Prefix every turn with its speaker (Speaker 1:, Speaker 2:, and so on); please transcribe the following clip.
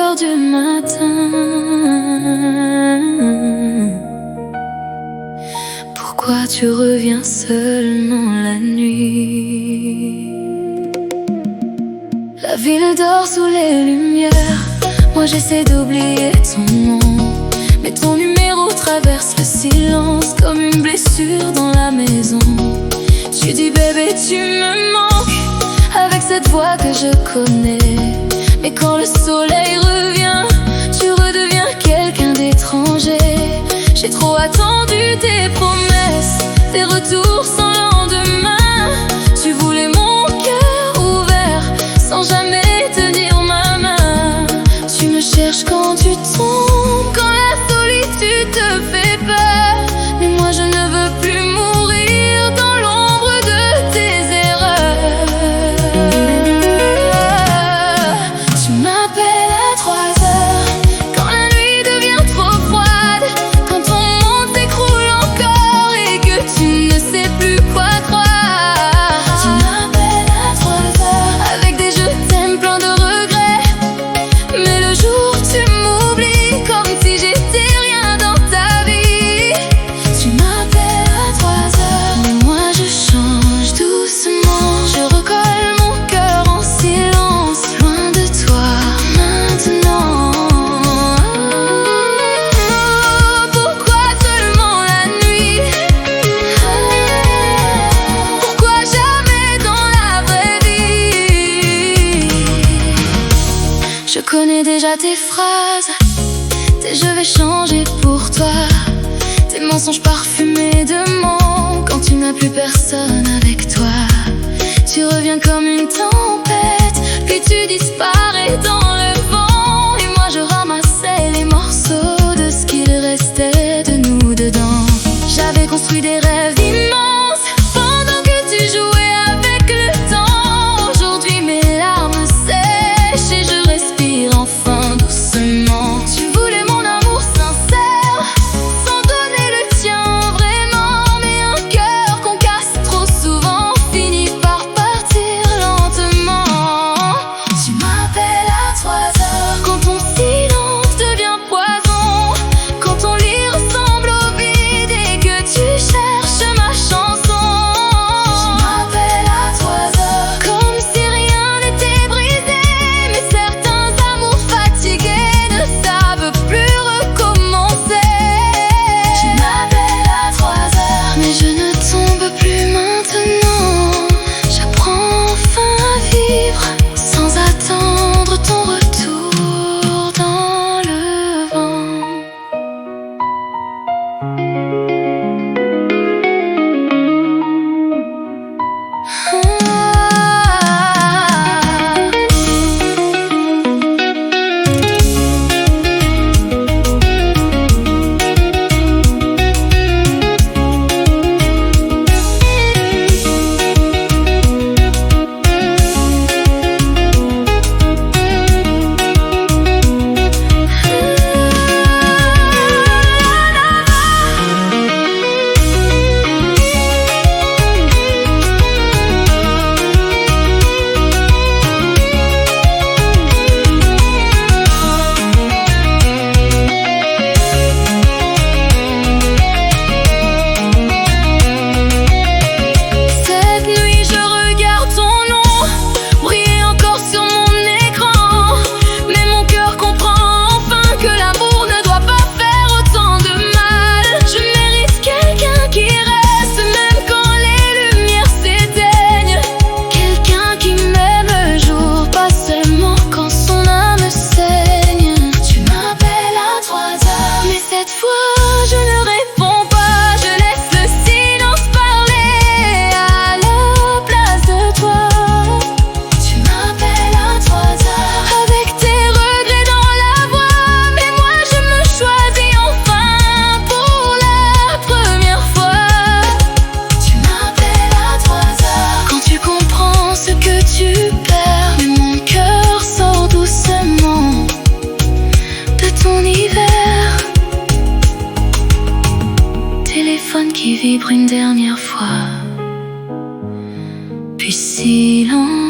Speaker 1: heures du matin. Pourquoi tu reviens seulement la nuit? La ville dort sous les lumières. Moi j'essaie d'oublier ton nom, mais ton numéro traverse le silence comme une blessure dans la maison. Tu dis bébé tu me manques, avec cette voix que je connais. Mais quand le soleil revient, tu redeviens quelqu'un d'étranger. J'ai trop attendu tes promesses, tes retours sans lendemain. Tu voulais mon cœur ouvert, sans jamais tenir ma main. Tu me cherches quand tu tombes, quand la solitude te fait peur. Mais moi je ne veux plus mourir dans l'ombre de tes erreurs. Tu m'appelles à 3 heures, quand la nuit devient trop froide, quand ton monde s'écroule encore et que tu ne sais plus quoi croire. Tu m'appelles à 3 heures, avec des je t'aime plein de regrets. Mais le jour tu m'oublies, comme si j'étais rien dans ta vie. Tu m'appelles à 3 heures, mais moi je change doucement. Je recolle mon cœur en silence, loin de toi maintenant. Pourquoi seulement la nuit? Pourquoi jamais dans la vraie vie? Je connais déjà tes phrases, tes je vais changer pour toi, tes mensonges parfumés de mots quand tu n'as plus personne avec toi. Tu reviens comme une tempête, puis tu disparais dans le vent. Et moi je ramassais les morceaux de ce qu'il restait de nous dedans. J'avais construit des rêves immenses pendant que tu jouais avec le temps. Aujourd'hui mes larmes sèchent et je respire enfin doucement. Tu voulais mon amour sincère, sans donner le tien vraiment. Mais un cœur qu'on casse trop souvent finit par partir lentement. Tu m'appelles à 3 heures, quand ton silence devient poison, quand ton lit ressemble au vide et que tu cherches ma chanson. Tu m'appelles à 3 heures, comme si rien n'était brisé. Mais certains amours fatigués ne savent plus recommencer. Tu m'appelles à 3 heures, mais je ne tombe plus maintenant. J'apprends enfin à vivre sans attendre ton retour dans le vent. Cette nuit je regarde ton nom briller encore sur mon écran. Mais mon cœur comprend enfin que l'amour ne doit pas faire autant de mal. Je mérite quelqu'un qui reste même quand les lumières s'éteignent. Quelqu'un qui m'aime le jour, pas seulement quand son âme saigne. Tu m'appelles à 3 heures, mais cette fois je ne réponds pas. Je laisse le silence parler à la place de toi. Tu m'appelles à 3 heures, avec tes regrets dans la voix. Mais moi je me choisis enfin pour la première fois. Tu m'appelles à 3 heures, quand tu comprends ce que tu perds. Mais mon cœur sort doucement de ton hiver. Téléphone qui vibre une dernière fois, puis silence.